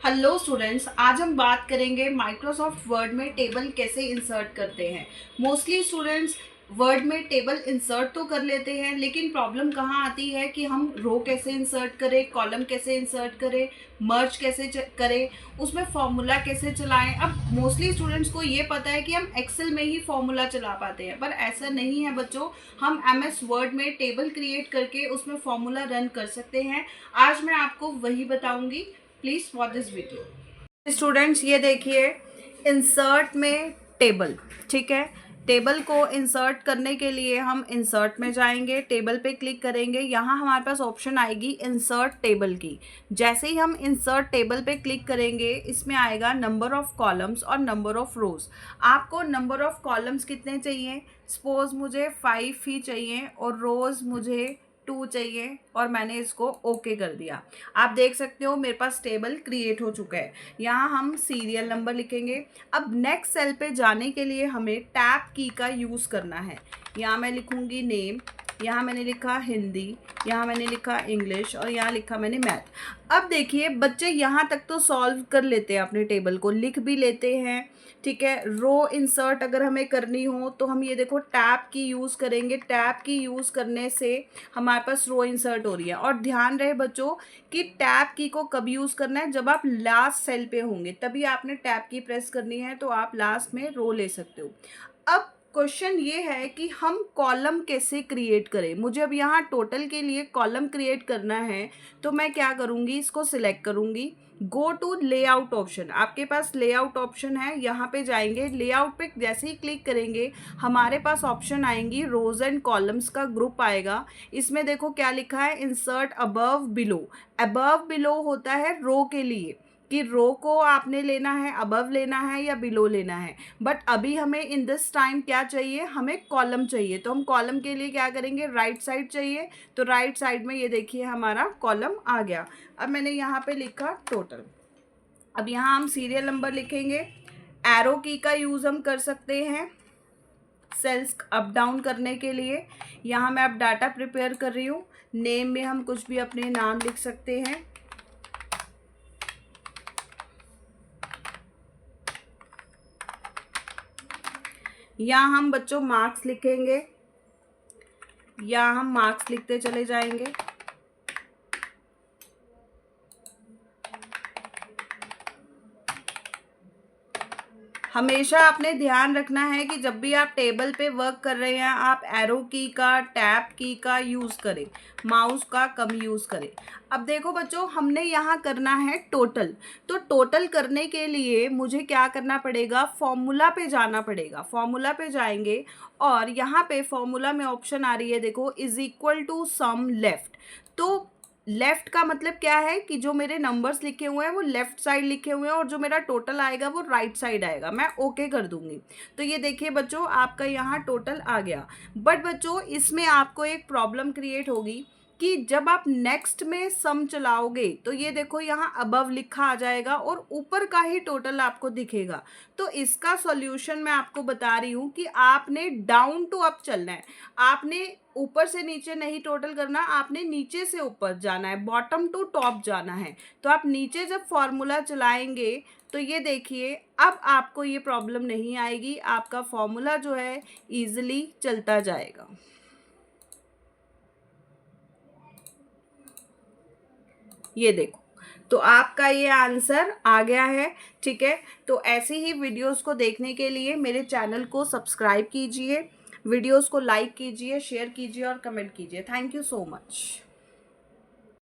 Hello students, आज हम बात करेंगे माइक्रोसॉफ्ट वर्ड में टेबल कैसे इंसर्ट करते हैं। मोस्टली स्टूडेंट्स वर्ड में टेबल इंसर्ट तो कर लेते हैं, लेकिन प्रॉब्लम कहाँ आती है कि हम रो कैसे इंसर्ट करें, कॉलम कैसे इंसर्ट करें, मर्ज कैसे करें, उसमें फॉर्मूला कैसे चलाएं। अब मोस्टली स्टूडेंट्स को ये पता है कि हम एक्सेल में ही फॉर्मूला चला पाते हैं, पर ऐसा नहीं है बच्चों। हम एमएस वर्ड में टेबल क्रिएट करके उसमें फॉर्मूला रन कर सकते हैं। आज मैं आपको वही बताऊंगी। Please watch this video. Students ये देखिए, इंसर्ट में टेबल, ठीक है। टेबल को इंसर्ट करने के लिए हम इंसर्ट में जाएंगे, टेबल पे क्लिक करेंगे, यहाँ हमारे पास ऑप्शन आएगी इंसर्ट टेबल की। जैसे ही हम इंसर्ट टेबल पे क्लिक करेंगे, इसमें आएगा नंबर ऑफ कॉलम्स और नंबर ऑफ रोज। आपको नंबर ऑफ कॉलम्स कितने चाहिए? सपोज मुझे 5 ही चाहिए और रोज मुझे 2 चाहिए, और मैंने इसको ओके कर दिया। आप देख सकते हो मेरे पास टेबल क्रिएट हो चुका है। यहाँ हम सीरियल नंबर लिखेंगे। अब नेक्स्ट सेल पे जाने के लिए हमें टैब की का यूज़ करना है। यहाँ मैं लिखूँगी नेम, यहाँ मैंने लिखा हिंदी, यहाँ मैंने लिखा इंग्लिश, और यहाँ लिखा मैंने मैथ। अब देखिए बच्चे यहाँ तक तो सॉल्व कर लेते हैं, अपने टेबल को लिख भी लेते हैं, ठीक है। रो इंसर्ट अगर हमें करनी हो तो हम ये देखो टैब की यूज़ करेंगे। टैब की यूज़ करने से हमारे पास रो इंसर्ट हो रही है। और ध्यान रहे बच्चों कि टैब की को कब यूज़ करना है, जब आप लास्ट सेल पे होंगे तभी आपने टैब की प्रेस करनी है, तो आप लास्ट में रो ले सकते हो। अब क्वेश्चन ये है कि हम कॉलम कैसे क्रिएट करें। मुझे अब यहाँ टोटल के लिए कॉलम क्रिएट करना है, तो मैं क्या करूँगी, इसको सिलेक्ट करूँगी, गो टू लेआउट ऑप्शन। आपके पास लेआउट ऑप्शन है, यहाँ पे जाएंगे, लेआउट पे जैसे ही क्लिक करेंगे हमारे पास ऑप्शन आएंगी, रोज एंड कॉलम्स का ग्रुप आएगा। इसमें देखो क्या लिखा है, insert above below. Above below होता है रो के लिए, कि रो को आपने लेना है, अबव लेना है या बिलो लेना है। बट अभी हमें इन दिस टाइम क्या चाहिए, हमें कॉलम चाहिए। तो हम कॉलम के लिए क्या करेंगे, राइट साइड चाहिए, तो राइट साइड में ये देखिए हमारा कॉलम आ गया। अब मैंने यहाँ पे लिखा टोटल। अब यहाँ हम सीरियल नंबर लिखेंगे। एरो की का यूज़ हम कर सकते हैं सेल्स अप डाउन करने के लिए। यहाँ मैं अब डाटा प्रिपेयर कर रही हूँ। नेम में हम कुछ भी अपने नाम लिख सकते हैं। यहाँ हम बच्चों मार्क्स लिखेंगे, यहाँ हम मार्क्स लिखते चले जाएंगे। हमेशा आपने ध्यान रखना है कि जब भी आप टेबल पे वर्क कर रहे हैं आप एरो की का, टैब की का यूज़ करें, माउस का कम यूज़ करें। अब देखो बच्चों, हमने यहाँ करना है टोटल। तो टोटल करने के लिए मुझे क्या करना पड़ेगा, फॉर्मूला पे जाना पड़ेगा। फॉर्मूला पे जाएंगे और यहाँ पे फॉर्मूला में ऑप्शन आ रही है देखो, is equal to some left. तो लेफ्ट का मतलब क्या है कि जो मेरे नंबर्स लिखे हुए हैं वो लेफ्ट साइड लिखे हुए हैं, और जो मेरा टोटल आएगा वो राइट साइड आएगा। मैं ओके कर दूंगी। तो ये देखिए बच्चों, आपका यहाँ टोटल आ गया। बट बच्चों इसमें आपको एक प्रॉब्लम क्रिएट होगी कि जब आप नेक्स्ट में सम चलाओगे तो ये देखो यहाँ अबव लिखा आ जाएगा और ऊपर का ही टोटल आपको दिखेगा। तो इसका सॉल्यूशन मैं आपको बता रही हूँ कि आपने डाउन टू अप चलना है। आपने ऊपर से नीचे नहीं टोटल करना, आपने नीचे से ऊपर जाना है, बॉटम टू टॉप जाना है। तो आप नीचे जब फॉर्मूला चलाएंगे तो ये देखिए अब आपको ये प्रॉब्लम नहीं आएगी, आपका फॉर्मूला जो है ईजिली चलता जाएगा। ये देखो, तो आपका ये आंसर आ गया है, ठीक है। तो ऐसे ही वीडियोस को देखने के लिए मेरे चैनल को सब्सक्राइब कीजिए, वीडियोस को लाइक कीजिए, शेयर कीजिए और कमेंट कीजिए। Thank you so much.